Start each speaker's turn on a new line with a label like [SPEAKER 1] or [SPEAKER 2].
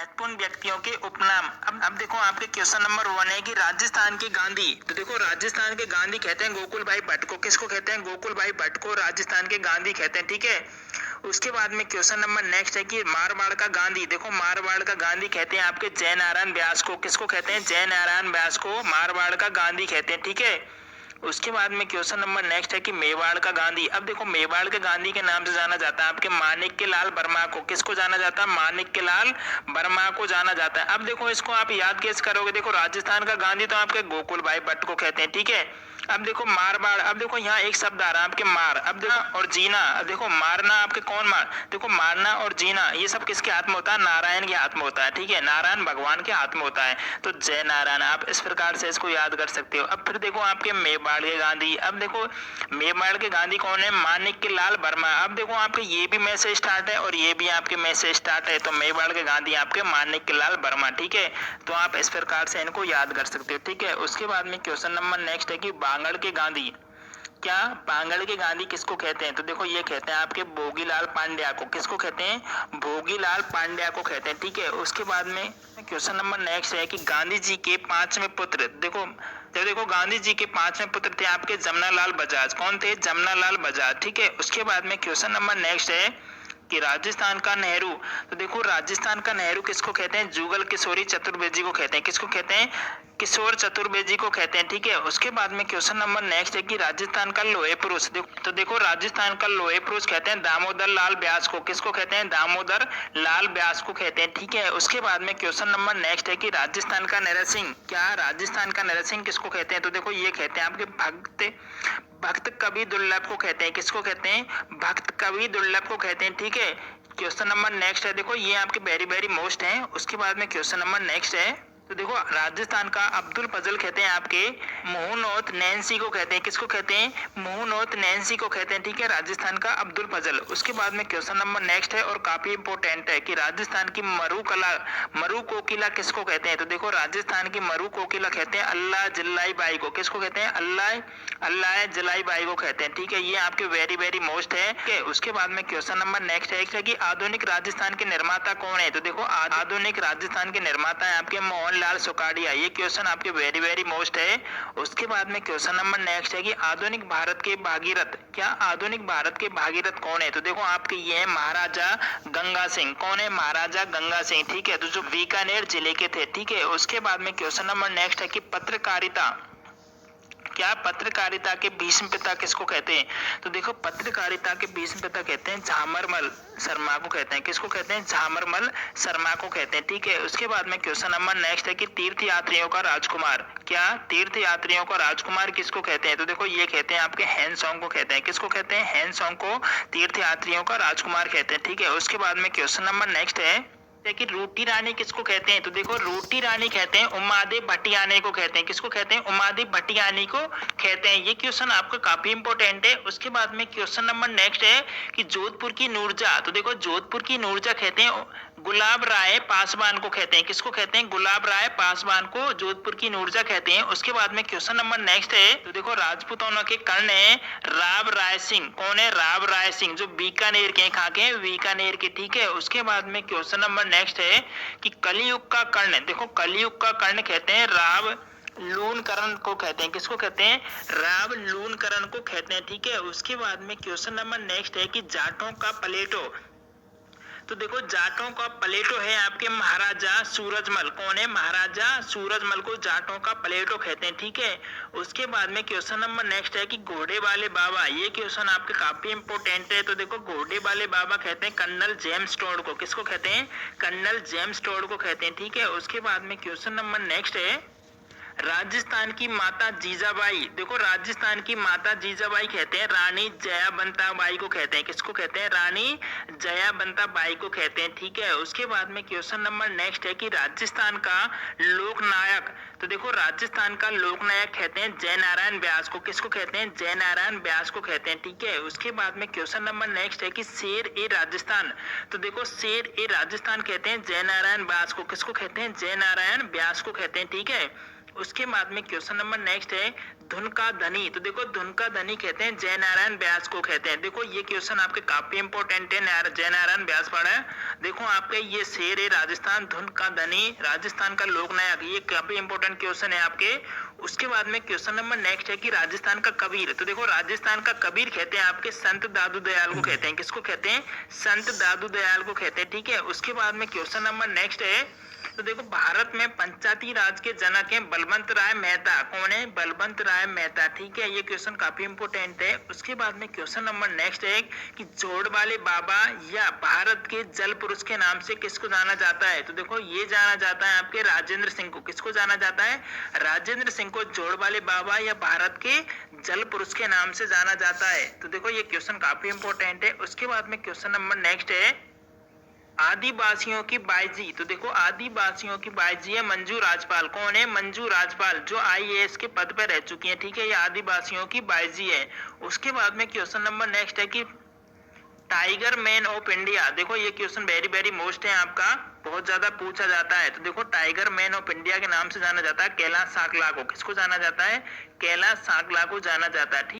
[SPEAKER 1] महत्वपूर्ण व्यक्तियों के उपनाम। अब देखो आपके क्वेश्चन नंबर 1 है कि राजस्थान के गांधी। तो देखो राजस्थान के गांधी कहते हैं गोकुल भाई भट्ट को। किसको कहते हैं? गोकुल भाई भट्ट को राजस्थान के गांधी कहते हैं। ठीक है, उसके बाद में क्वेश्चन नंबर नेक्स्ट है कि मारवाड़ का गांधी। देखो मारवाड़ का गांधी कहते हैं आपके जय नारायण व्यास को। किसको कहते हैं? जय नारायण व्यास को मारवाड़ का गांधी कहते हैं। ठीक है, उसके बाद में क्वेश्चन नंबर नेक्स्ट है कि मेवाड़ का गांधी। अब देखो मेवाड़ के गांधी के नाम से जाना जाता है आपके माणिक्य लाल वर्मा को। किसको जाना जाता है? माणिक्य लाल वर्मा को जाना जाता है। अब देखो इसको आप याद कैसे करोगे? देखो राजस्थान का गांधी तो आपके गोकुल भाई भट्ट को कहते हैं। ठीक है, अब देखो मारवाड़। अब देखो यहाँ एक शब्द आ रहा है आपके मार। अब देखो और जीना। अब देखो मारना आपके कौन मार? देखो मारना और जीना ये सब किसके हाथ में होता है? नारायण के हाथ में होता है। ठीक है, नारायण भगवान के हाथ में होता है। तो जय नारायण, आप इस प्रकार से इसको याद कर सकते हो। अब फिर देखो आपके मेवाड़ के गांधी। अब देखो मेवाड़ के गांधी कौन है? माणिक्य लाल वर्मा। अब देखो आपके ये भी में से स्टार्ट है और ये भी आपके में से स्टार्ट है। तो मेवाड़ के गांधी आपके माणिक्य लाल वर्मा। ठीक है, तो आप इस प्रकार से इनको याद कर सकते हो। ठीक है, उसके बाद में क्वेश्चन नंबर नेक्स्ट है कि बांगड़ के गांधी। क्या बांगड़ के गांधी किसको कहते हैं? तो देखो ये कहते हैं आपके भोगीलाल पांड्या को। किसको कहते हैं? भोगीलाल पांड्या को कहते हैं। ठीक है, उसके बाद में क्वेश्चन नंबर नेक्स्ट है कि गांधी जी के पांचवें पुत्र। देखो गांधी जी के पांचवें पुत्र थे आपके जमनालाल बजाज। कौन थे? जमनालाल बजाज। ठीक है, उसके बाद में क्वेश्चन नंबर नेक्स्ट है कि राजस्थान का नेहरू। तो देखो राजस्थान का नेहरू किसको कहते हैं? जुगल किशोरी चतुर्वेदी को कहते हैं। किसको कहते हैं? किशोर चतुर्वेदी को कहते हैं। ठीक है, उसके बाद में क्वेश्चन नंबर नेक्स्ट है कि राजस्थान का लोहे पुरुष। तो देखो राजस्थान का लोहे पुरुष कहते हैं दामोदर लाल व्यास को। किसको कहते हैं? दामोदर लाल व्यास को कहते हैं। ठीक है, उसके बाद में क्वेश्चन नंबर नेक्स्ट है कि राजस्थान का नरसिंह। क्या राजस्थान का नरसिंह किसको कहते हैं? तो देखो ये कहते हैं आपके भक्त कवि दुर्लभ को कहते हैं। किसको कहते हैं? भक्त कवि दुर्लभ को कहते हैं। ठीक है, क्वेश्चन नंबर नेक्स्ट है। देखो ये आपके वेरी वेरी मोस्ट है। उसके बाद में क्वेश्चन नंबर नेक्स्ट है। तो देखो राजस्थान का अब्दुल फजल कहते हैं आपके मोहनोत नैन्सी को कहते हैं। किसको कहते हैं? मोहनोत नैन्सी को कहते हैं। ठीक है, राजस्थान का अब्दुल फजल। उसके बाद में क्वेश्चन नंबर नेक्स्ट है और काफी इंपोर्टेंट है कि राजस्थान की मरु कोकिला किसको कहते हैं? तो देखो राजस्थान की मरु कोकिला कहते हैं अल्लाह जलाई बाई को। किसको कहते हैं? अल्लाह जलाई बाई को कहते हैं। ठीक है, ये आपके वेरी वेरी मोस्ट है। ठीक है, उसके बाद में क्वेश्चन नंबर नेक्स्ट है कि आधुनिक राजस्थान के निर्माता कौन है? तो देखो आधुनिक राजस्थान के निर्माता है आपके मोहनलाल सुखाड़िया। ये क्वेश्चन आपके वेरी वेरी मोस्ट है। उसके बाद में क्वेश्चन नंबर नेक्स्ट है कि आधुनिक भारत के भागीरथ। क्या आधुनिक भारत के भागीरथ कौन है? तो देखो आपके ये है महाराजा गंगा सिंह। कौन है? महाराजा गंगा सिंह। ठीक है, तो जो बीकानेर जिले के थे। ठीक है, उसके बाद में क्वेश्चन नंबर नेक्स्ट है कि पत्रकारिता। क्या पत्रकारिता के भीष्म पिता किसको कहते हैं? तो देखो पत्रकारिता के भीष्म पिता कहते हैं झामरमल शर्मा को कहते हैं। किसको कहते हैं? झामरमल शर्मा को कहते हैं। ठीक है, उसके बाद में क्वेश्चन नंबर नेक्स्ट है कि तीर्थ यात्रियों का राजकुमार। क्या तीर्थ यात्रियों का राजकुमार किसको कहते हैं? तो देखो ये कहते हैं आपके हैंसोंग को कहते हैं। किसको कहते हैं? हैंसोंग को तीर्थ यात्रियों का राजकुमार कहते हैं। ठीक है, उसके बाद में क्वेश्चन नंबर नेक्स्ट है कि रोटी रानी किसको कहते हैं? तो देखो रोटी रानी कहते हैं उमादेव भटियानी को कहते हैं। किसको कहते हैं? उमादेव भटियानी को कहते हैं। ये क्वेश्चन आपका काफी इंपॉर्टेंट है। उसके बाद में क्वेश्चन नंबर नेक्स्ट है कि जोधपुर की नूरजा। तो देखो जोधपुर की नूरजा कहते हैं गुलाब राय पासवान को कहते हैं। किसको कहते हैं? गुलाब राय पासवान को जोधपुर की नूरजा कहते हैं। उसके बाद में क्वेश्चन नंबर नेक्स्ट है। तो देखो राजपूतों के कर्ण है राव राय सिंह। कौन है? राव राय सिंह, जो बीकानेर के कहाँ के? बीकानेर के। ठीक है, उसके बाद में क्वेश्चन नंबर नेक्स्ट है कि कलयुग का कर्ण। देखो कलयुग का कर्ण कहते हैं राव लूणकरण को कहते हैं। किसको कहते हैं? राव लूणकरण को कहते हैं। ठीक है, उसके बाद में क्वेश्चन नंबर नेक्स्ट है कि जाटों का प्लेटो। तो देखो जाटों का प्लेटो है आपके महाराजा सूरजमल। कौन है? महाराजा सूरजमल को जाटों का प्लेटो कहते हैं। ठीक है, उसके बाद में क्वेश्चन नंबर नेक्स्ट है कि घोड़े वाले बाबा। ये क्वेश्चन आपके काफी इंपोर्टेंट है। तो देखो घोड़े वाले बाबा कहते हैं कर्नल जेम्स टोड को। किसको कहते हैं? कर्नल जेम्स टोड को कहते हैं। ठीक है, उसके बाद में क्वेश्चन नंबर नेक्स्ट है राजस्थान की माता जीजाबाई। देखो राजस्थान की माता जीजाबाई कहते हैं रानी जयाबंता बाई को कहते हैं। किसको कहते हैं? रानी जयाबंता बाई को कहते हैं। ठीक है, उसके बाद में क्वेश्चन नंबर नेक्स्ट है कि राजस्थान का लोकनायक। तो देखो राजस्थान का लोकनायक कहते हैं जय नारायण व्यास को। किसको कहते हैं? जय नारायण व्यास को कहते हैं। ठीक है, उसके बाद में क्वेश्चन नंबर नेक्स्ट है कि शेर ए राजस्थान। तो देखो शेर ए राजस्थान कहते हैं जय नारायण व्यास को। किसको कहते हैं? जय नारायण व्यास को कहते हैं। ठीक है, उसके बाद में क्वेश्चन नंबर नेक्स्ट है धुन का धनी। तो देखो धुन का धनी कहते हैं जयनारायण व्यास को कहते हैं। देखो ये क्वेश्चन आपके काफी इंपॉर्टेंट है, जयनारायण व्यास पढ़ा है। देखो आपके ये शेर है राजस्थान धुन का धनी, राजस्थान का लोक नायक, ये काफी इंपॉर्टेंट क्वेश्चन है आपके। उसके बाद में क्वेश्चन नंबर नेक्स्ट है कि राजस्थान का कबीर। तो देखो राजस्थान का कबीर कहते हैं आपके संत दादू दयाल को कहते हैं। किसको कहते हैं? संत दादू दयाल को कहते हैं, ठीक है। उसके बाद में क्वेश्चन नंबर नेक्स्ट है, तो देखो भारत में पंचायती राज के जनक हैं बलवंत राय मेहता। कौन है? बलवंत राय मेहता, ठीक है। ये क्वेश्चन काफी इंपॉर्टेंट है। उसके बाद में क्वेश्चन नंबर नेक्स्ट है कि जोड़ वाले बाबा या भारत के जल पुरुष के नाम से किसको जाना जाता है? तो देखो ये जाना जाता है आपके राजेंद्र सिंह को। किसको जाना जाता है? राजेंद्र सिंह को जोड़ वाले बाबा या भारत के जल पुरुष के नाम से जाना जाता है। तो देखो ये क्वेश्चन काफी इंपॉर्टेंट है। उसके बाद में क्वेश्चन नंबर नेक्स्ट है आदिवासियों की बाईजी। तो देखो आदिवासियों की बाईजी है मंजू राजपाल। कौन है? मंजू राजपाल, जो आईएएस के पद पर रह चुकी है, ठीक है। ये आदिवासियों की बाईजी है। उसके बाद में क्वेश्चन नंबर नेक्स्ट है कि टाइगर मैन ऑफ इंडिया। देखो ये क्वेश्चन वेरी वेरी मोस्ट है आपका, बहुत ज्यादा पूछा जाता है। तो देखो टाइगर मैन ऑफ इंडिया के नाम से जाना जाता है कैलाश साकला को। किसको जाना जाता है? कैलाश साकला को जाना जाता है, ठीक।